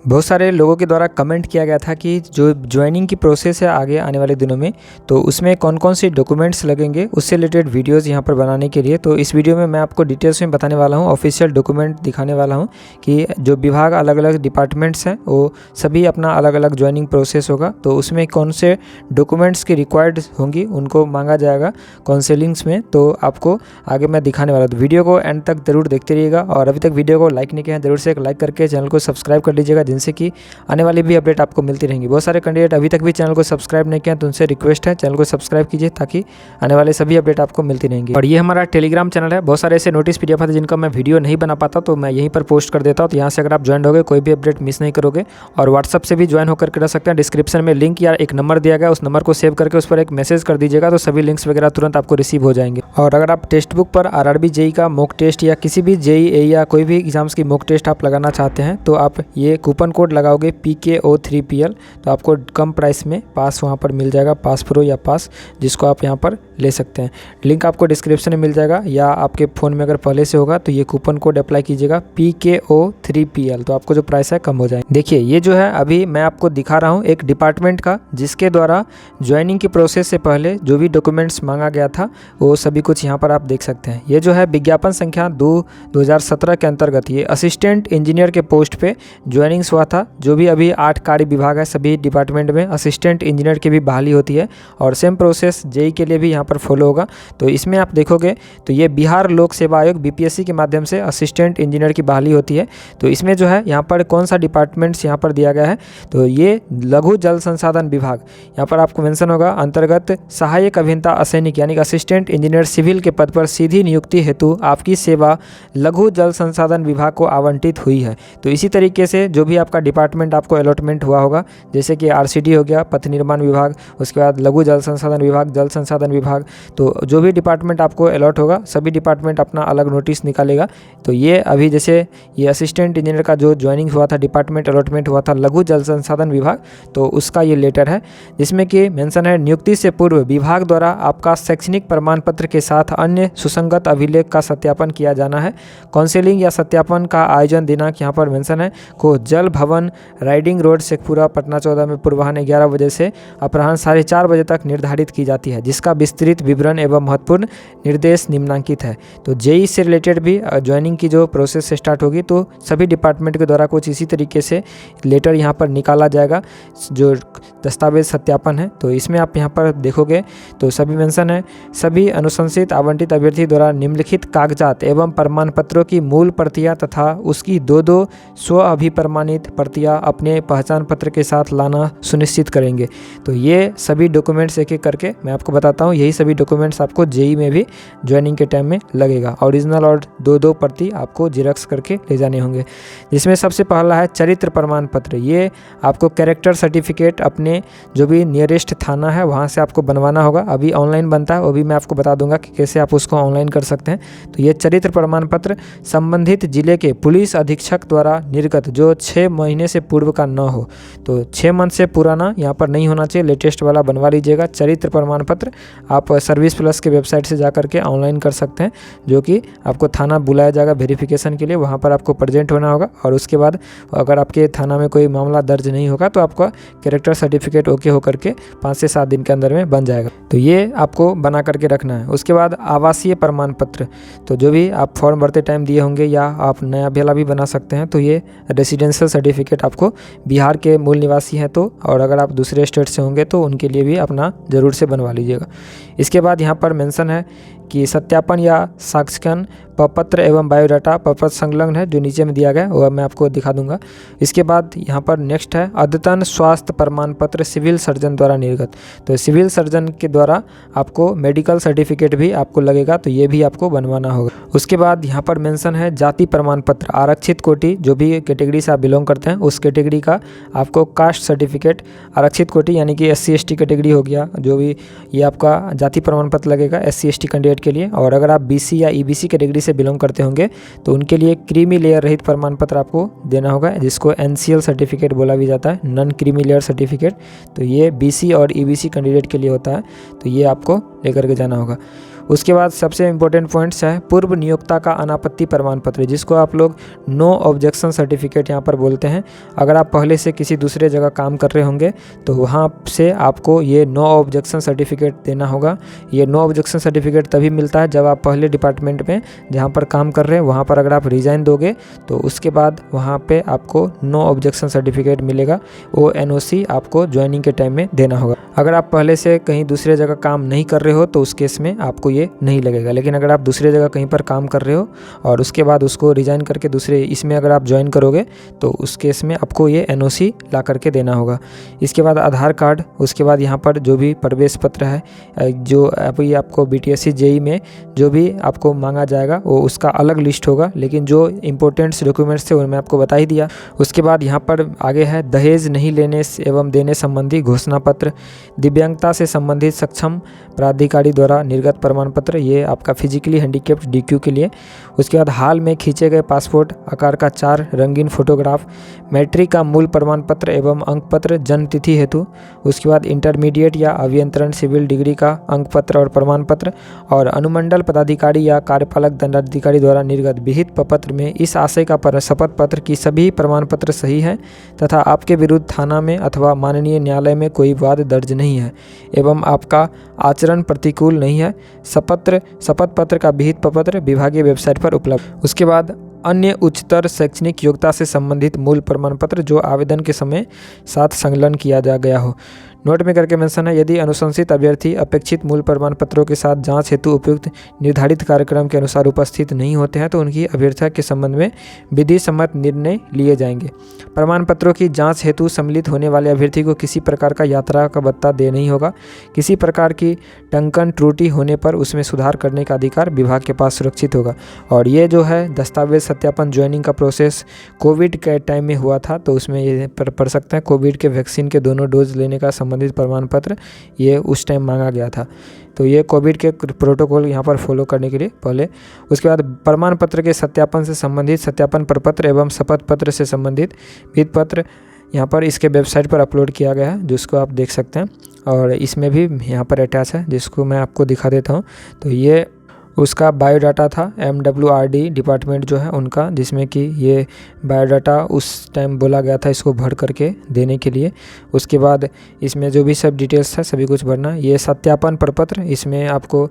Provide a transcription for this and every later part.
बहुत सारे लोगों के द्वारा कमेंट किया गया था कि जो ज्वाइनिंग की प्रोसेस है आगे आने वाले दिनों में, तो उसमें कौन कौन से डॉक्यूमेंट्स लगेंगे उससे रिलेटेड वीडियोस यहां पर बनाने के लिए। तो इस वीडियो में मैं आपको डिटेल्स में बताने वाला हूं, ऑफिशियल डॉक्यूमेंट दिखाने वाला हूं कि जो विभाग अलग अलग डिपार्टमेंट्स हैं वो सभी अपना अलग अलग ज्वाइनिंग प्रोसेस होगा, तो उसमें कौन से डॉक्यूमेंट्स की रिक्वायर्ड होंगी उनको मांगा जाएगा काउंसलिंग्स में। तो आपको आगे मैं दिखाने वाला हूँ, तो वीडियो को एंड तक जरूर देखते रहिएगा। और अभी तक वीडियो को लाइक नहीं किया है जरूर से एक लाइक करके चैनल को सब्सक्राइब कर लीजिएगा, जिनसे कि आने वाली भी अपडेट आपको मिलती रहेंगी। बहुत सारे कैंडिडेट अभी तक भी चैनल को सब्सक्राइब नहीं किया, तो उनसे रिक्वेस्ट है चैनल को सब्सक्राइब कीजिए ताकि आने वाले सभी अपडेट आपको मिलती रहेंगी। और ये हमारा टेलीग्राम चैनल है, बहुत सारे ऐसे नोटिस पीडीएफ आते हैं जिनका मैं वीडियो नहीं बना पाता, तो मैं यहीं पर पोस्ट कर देता हूँ। तो यहाँ से अगर आप ज्वाइन होगे कोई भी अपडेट मिस नहीं करोगे। और व्हाट्सअप से भी ज्वाइन होकर रह सकते हैं, डिस्क्रिप्शन में लिंक या एक नंबर दिया गया, उस नंबर को सेव करके उस पर एक मैसेज कर दीजिएगा, तो सभी लिंक्स वगैरह तुरंत आपको रिसीव हो जाएंगे। और अगर आप टेक्स्ट बुक पर आरआरबी जेई का मॉक टेस्ट या किसी भी जेई या कोई भी एग्जाम्स की मॉक टेस्ट आप लगाना चाहते हैं, तो आप ये कूपन कोड लगाओगे PKO3PL, तो आपको कम प्राइस में पास वहाँ पर मिल जाएगा, पास प्रो या पास, जिसको आप यहाँ पर ले सकते हैं। लिंक आपको डिस्क्रिप्शन में मिल जाएगा, या आपके फ़ोन में अगर पहले से होगा तो ये कूपन कोड अप्लाई कीजिएगा PKO3PL, तो आपको जो प्राइस है कम हो जाएगा। देखिए ये जो है अभी मैं आपको दिखा रहा हूँ एक डिपार्टमेंट का, जिसके द्वारा ज्वाइनिंग की प्रोसेस से पहले जो भी डॉक्यूमेंट्स मांगा गया था वो सभी कुछ यहाँ पर आप देख सकते हैं। ये जो है विज्ञापन संख्या 2017 के अंतर्गत ये असिस्टेंट इंजीनियर के पोस्ट पे ज्वाइनिंग्स हुआ था। जो भी अभी 8 कार्य विभाग है, सभी डिपार्टमेंट में असिस्टेंट इंजीनियर की भी बहाली होती है, और सेम प्रोसेस जेई के लिए भी यहाँ पर फॉलो होगा। तो इसमें आप देखोगे तो ये बिहार लोक सेवा आयोग BPSC के माध्यम से असिस्टेंट इंजीनियर की बहाली होती है। तो इसमें जो है यहाँ पर कौन सा डिपार्टमेंट्स यहाँ पर दिया गया है, तो ये लघु जल संसाधन विभाग यहाँ पर आपको मेंशन होगा, अंतर्गत सहायक अभियंता असैनिक यानी कि असिस्टेंट इंजीनियर सिविल के पद पर सीधी नियुक्ति हेतु आपकी सेवा लघु जल संसाधन विभाग को आवंटित हुई है। तो इसी तरीके से जो भी आपका डिपार्टमेंट आपको अलॉटमेंट हुआ होगा, जैसे कि RCD हो गया, पथ निर्माण विभाग, उसके बाद लघु जल संसाधन विभाग, जल संसाधन विभाग, तो जो भी डिपार्टमेंट आपको अलॉट होगा सभी डिपार्टमेंट अपना अलग नोटिस निकालेगा। तो ये अभी जैसे ये असिस्टेंट इंजीनियर का जो ज्वाइनिंग हुआ था, डिपार्टमेंट अलॉटमेंट हुआ था लघु जल संसाधन विभाग, तो उसका ये लेटर है, जिसमें कि मेंशन है नियुक्ति से पूर्व विभाग द्वारा आपका शैक्षणिक प्रमाण पत्र के साथ अन्य सुसंगत अभिलेख का सत्यापन किया जाना है। काउंसलिंग या सत्यापन का आयोजन दिनांक यहाँ पर मेंशन है को जल भवन, राइडिंग रोड, शेखपुरा, पटना 14 में पूर्वाह्न 11 बजे से अपराह्न 4:30 बजे तक निर्धारित की जाती है, जिसका विस्तृत विवरण एवं महत्वपूर्ण निर्देश निम्नांकित है। तो जेई से रिलेटेड भी ज्वाइनिंग की जो प्रोसेस स्टार्ट होगी, तो सभी डिपार्टमेंट के द्वारा कुछ इसी तरीके से लेटर यहाँ पर निकाला जाएगा जो दस्तावेज सत्यापन है। तो इसमें आप यहाँ पर देखोगे तो सभी मेंशन है, सभी अनुशंसित आवंटित अभ्यर्थी द्वारा निम्नलिखित कागजात एवं प्रमाण पत्रों की मूल प्रतियां तथा उसकी 2 स्व अभिप्रमाणित प्रतियां अपने पहचान पत्र के साथ लाना सुनिश्चित करेंगे। तो ये सभी डॉक्यूमेंट्स एक एक करके मैं आपको बताता हूँ, यही सभी डॉक्यूमेंट्स आपको जेई में भी ज्वाइनिंग के टाइम में लगेगा। ओरिजिनल और 2 प्रति आपको जिरक्स करके ले जाने होंगे, जिसमें सबसे पहला है चरित्र प्रमाण पत्र। ये आपको कैरेक्टर सर्टिफिकेट अपने जो भी नियरेस्ट थाना है वहाँ से आपको बनवाना होगा। अभी ऑनलाइन बनता है, वो भी मैं आपको बता दूंगा कि कैसे आप उसको ऑनलाइन कर सकते हैं। तो ये चरित्र प्रमाण पत्र संबंधित जिले के पुलिस अधीक्षक द्वारा निर्गत जो 6 महीने से पूर्व का न हो, तो 6 मंथ से पुराना यहाँ पर नहीं होना चाहिए, लेटेस्ट वाला बनवा लीजिएगा। चरित्र प्रमाण पत्र आप सर्विस प्लस के वेबसाइट से जा करके ऑनलाइन कर सकते हैं, जो कि आपको थाना बुलाया जाएगा वेरिफिकेशन के लिए, वहाँ पर आपको प्रेजेंट होना होगा। और उसके बाद अगर आपके थाना में कोई मामला दर्ज नहीं होगा तो आपका कैरेक्टर सर्टिफिकेट ओके होकर के 5 से 7 दिन के अंदर में बन जाएगा। तो ये आपको बना करके रखना है। उसके बाद आवासीय प्रमाण पत्र, तो जो भी आप फॉर्म भरते टाइम दिए होंगे या आप नया बेला भी बना सकते हैं, तो ये रेसिडेंशियल सर्टिफिकेट आपको बिहार के मूल निवासी हैं तो, और अगर आप दूसरे स्टेट से होंगे तो उनके लिए भी अपना ज़रूर से बनवा लीजिएगा। इसके बाद यहाँ पर मेंशन है कि सत्यापन या साक्षांकन प्रपत्र एवं बायोडाटा प्रपत्र संलग्न है, जो नीचे में दिया गया है वो मैं आपको दिखा दूंगा। इसके बाद यहाँ पर नेक्स्ट है अद्यतन स्वास्थ्य प्रमाण पत्र सिविल सर्जन द्वारा निर्गत। तो सिविल सर्जन के द्वारा आपको मेडिकल सर्टिफिकेट भी आपको लगेगा, तो ये भी आपको बनवाना होगा। उसके बाद यहाँ पर मेंशन है जाति प्रमाण पत्र, आरक्षित कोटि जो भी कैटेगरी से आप बिलोंग करते हैं उस कैटेगरी का आपको कास्ट सर्टिफिकेट, आरक्षित कोटि यानी कि SC ST कैटेगरी हो गया, जो भी ये आपका जाति प्रमाण पत्र लगेगा SC ST कैंडिडेट के लिए। और अगर आप BC या EBC कैटेगरी से बिलोंग करते होंगे तो उनके लिए क्रीमी लेयर रहित प्रमाण पत्र आपको देना होगा, जिसको NCL सर्टिफिकेट बोला भी जाता है, नॉन क्रीमी लेयर सर्टिफिकेट। तो ये BC और EBC कैंडिडेट के लिए होता है, तो ये आपको लेकर के जाना होगा। उसके बाद सबसे इम्पोर्टेंट पॉइंट्स है पूर्व नियोक्ता का अनापत्ति प्रमाण पत्र, जिसको आप लोग नो ऑब्जेक्शन सर्टिफिकेट यहाँ पर बोलते हैं। अगर आप पहले से किसी दूसरे जगह काम कर रहे होंगे तो वहाँ से आपको ये नो ऑब्जेक्शन सर्टिफिकेट देना होगा। ये नो ऑब्जेक्शन सर्टिफिकेट तभी मिलता है जब आप पहले डिपार्टमेंट में जहाँ पर काम कर रहे हैं वहाँ पर अगर आप रिज़ाइन दोगे तो उसके बाद वहाँ पे आपको नो ऑब्जेक्शन सर्टिफिकेट मिलेगा। वो NOC आपको ज्वाइनिंग के टाइम में देना होगा। अगर आप पहले से कहीं दूसरे जगह काम नहीं कर रहे हो तो उस केस में आपको ये नहीं लगेगा। लेकिन अगर आप दूसरे जगह कहीं पर काम कर रहे हो और उसके बाद उसको रिज़ाइन करके दूसरे इसमें अगर आप ज्वाइन करोगे तो उस केस में आपको ये NOC ला करके देना होगा। इसके बाद आधार कार्ड, उसके बाद यहाँ पर जो भी प्रवेश पत्र है, जो अभी आपको BTSC JEE में जो भी आपको मांगा जाएगा वो उसका अलग लिस्ट होगा, लेकिन जो इंपॉर्टेंट्स डॉक्यूमेंट्स थे वो मैं आपको बता ही दिया। उसके बाद यहाँ पर आगे है दहेज नहीं लेने एवं देने संबंधी घोषणा पत्र, दिव्यांगता से संबंधित सक्षम प्राधिकारी द्वारा निर्गत प्रमाण पत्र, ये आपका फिजिकली हैंडीकैप्ड DQ के लिए। उसके बाद हाल में खींचे गए पासपोर्ट आकार का 4 रंगीन फोटोग्राफ, मैट्रिक का मूल प्रमाण पत्र एवं अंक पत्र जन्म तिथि हेतु। उसके बाद इंटरमीडिएट या अभियंत्रण सिविल डिग्री का अंक पत्र और प्रमाण पत्र, और अनुमंडल पदाधिकारी या कार्यपालक दंडाधिकारी द्वारा निर्गत विहित प्रपत्र में इस आशय का शपथ पत्र की सभी प्रमाण पत्र सही है तथा आपके विरुद्ध थाना में अथवा माननीय न्यायालय में कोई वाद दर्ज नहीं है एवं आपका आचरण प्रतिकूल नहीं है। शपथ पत्र का विहित प्रपत्र विभागीय वेबसाइट पर उपलब्ध। उसके बाद अन्य उच्चतर शैक्षणिक योग्यता से संबंधित मूल प्रमाण पत्र जो आवेदन के समय साथ संलग्न किया जा गया हो। नोट में करके मेंशन है, यदि अनुशंसित अभ्यर्थी अपेक्षित मूल प्रमाण पत्रों के साथ जांच हेतु उपयुक्त निर्धारित कार्यक्रम के अनुसार उपस्थित नहीं होते हैं तो उनकी अभ्यर्थता के संबंध में विधि सम्मत निर्णय लिए जाएंगे। प्रमाण पत्रों की जांच हेतु सम्मिलित होने वाले अभ्यर्थी को किसी प्रकार का यात्रा का भत्ता दे नहीं होगा। किसी प्रकार की टंकन त्रुटि होने पर उसमें सुधार करने का अधिकार विभाग के पास सुरक्षित होगा। और ये जो है दस्तावेज सत्यापन ज्वाइनिंग का प्रोसेस कोविड के टाइम में हुआ था, तो उसमें ये पढ़ सकते हैं कोविड के वैक्सीन के दोनों डोज लेने का संबंधित प्रमाण पत्र ये उस टाइम मांगा गया था। तो ये कोविड के प्रोटोकॉल यहाँ पर फॉलो करने के लिए पहले। उसके बाद प्रमाण पत्र के सत्यापन से संबंधित सत्यापन प्रपत्र एवं शपथ पत्र से संबंधित विहित पत्र यहाँ पर इसके वेबसाइट पर अपलोड किया गया है, जिसको आप देख सकते हैं। और इसमें भी यहाँ पर अटैच है, जिसको मैं आपको दिखा देता हूँ। तो ये उसका बायोडाटा था, MWRD डिपार्टमेंट जो है उनका, जिसमें कि ये बायोडाटा उस टाइम बोला गया था इसको भर करके देने के लिए। उसके बाद इसमें जो भी सब डिटेल्स था सभी कुछ भरना। ये सत्यापन प्रपत्र, इसमें आपको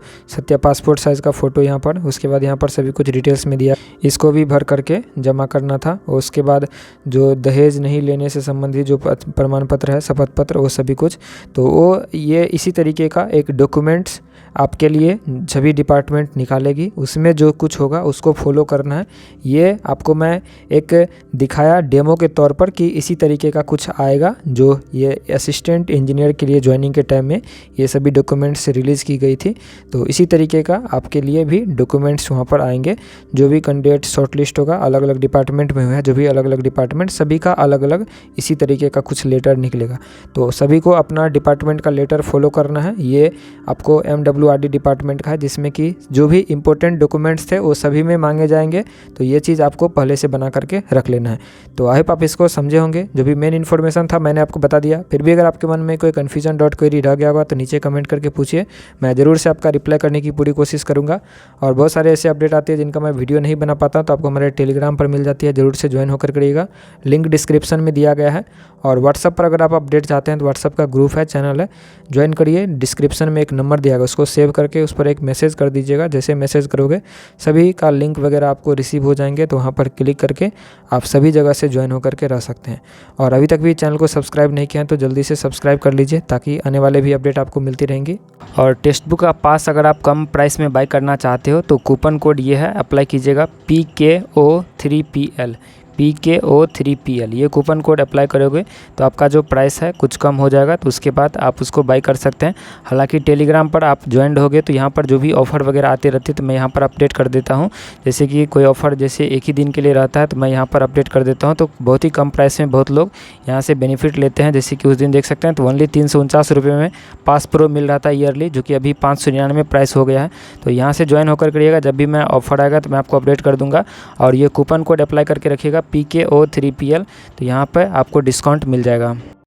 पासपोर्ट साइज़ का फ़ोटो यहाँ पर, उसके बाद यहाँ पर सभी कुछ डिटेल्स में दिया, इसको भी भर करके जमा करना था। उसके बाद जो दहेज नहीं लेने से संबंधित जो प्रमाण पत्र है, शपथ पत्र, वो सभी कुछ। तो वो ये इसी तरीके का एक डॉक्यूमेंट्स आपके लिए सभी डिपार्टमेंट निकालेगी, उसमें जो कुछ होगा उसको फॉलो करना है। ये आपको मैं एक दिखाया डेमो के तौर पर कि इसी तरीके का कुछ आएगा, जो ये असिस्टेंट इंजीनियर के लिए ज्वाइनिंग के टाइम में ये सभी डॉक्यूमेंट्स रिलीज़ की गई थी। तो इसी तरीके का आपके लिए भी डॉक्यूमेंट्स वहाँ पर आएंगे। जो भी कैंडिडेट शॉर्टलिस्ट होगा अलग अलग डिपार्टमेंट में हुआ है, जो भी अलग अलग डिपार्टमेंट, सभी का अलग अलग इसी तरीके का कुछ लेटर निकलेगा। तो सभी को अपना डिपार्टमेंट का लेटर फॉलो करना है। ये आपको MWRD डिपार्टमेंट का है, जिसमें कि जो भी इंपॉर्टेंट डॉक्यूमेंट्स थे वो सभी में मांगे जाएंगे। तो ये चीज़ आपको पहले से बना करके रख लेना है। तो आई होप आप इसको समझे होंगे। जो भी मेन इन्फॉर्मेशन था मैंने आपको बता दिया। फिर भी अगर आपके मन में कोई कन्फ्यूजन डॉट क्वेरी रह गया होगा तो नीचे कमेंट करके पूछिए, मैं ज़रूर से आपका रिप्लाई करने की पूरी कोशिश करूँगा। और बहुत सारे ऐसे अपडेट आते हैं जिनका मैं वीडियो नहीं बना पाता, तो आपको हमारे टेलीग्राम पर मिल जाती है, ज़रूर से ज्वाइन होकर करिएगा। लिंक डिस्क्रिप्शन में दिया गया है। और व्हाट्सअप पर अगर आप अपडेट चाहते हैं तो व्हाट्सअप का ग्रुप है, चैनल है, ज्वाइन करिए। डिस्क्रिप्शन में एक नंबर दिया गया, उसको सेव करके उस पर एक मैसेज कर दीजिएगा। जैसे मैसेज करोगे सभी का लिंक वगैरह आपको रिसीव हो जाएंगे, तो वहाँ पर क्लिक करके आप सभी जगह से ज्वाइन होकर के रह सकते हैं। और अभी तक भी चैनल को सब्सक्राइब नहीं किया है तो जल्दी से सब्सक्राइब कर लीजिए, ताकि आने वाले भी अपडेट आपको मिलती रहेंगी। और टेक्स्ट बुक का पास अगर आप कम प्राइस में बाय करना चाहते हो तो कूपन कोड ये है, अप्लाई कीजिएगा PKO3PL, PKO3PL। ये कूपन कोड अप्लाई करोगे तो आपका जो प्राइस है कुछ कम हो जाएगा, तो उसके बाद आप उसको बाई कर सकते हैं। हालांकि टेलीग्राम पर आप ज्वाइन होगे तो यहाँ पर जो भी ऑफ़र वगैरह आते रहते तो मैं यहाँ पर अपडेट कर देता हूँ। जैसे कि कोई ऑफ़र जैसे एक ही दिन के लिए रहता है तो मैं यहाँ पर अपडेट कर देता हूँ, तो बहुत ही कम प्राइस में बहुत लोग यहाँ से बेनिफिट लेते हैं। जैसे कि उस दिन देख सकते हैं तो ओनली 349 रुपये में पास प्रो मिल रहा था ईयरली, जो कि अभी 599 प्राइस हो गया है। तो यहाँ से ज्वाइन होकर करिएगा, जब भी मैं ऑफ़र आएगा तो मैं आपको अपडेट कर दूँगा। और ये कूपन कोड अप्लाई करके रखिएगा PKO3PL, तो यहाँ पर आपको डिस्काउंट मिल जाएगा।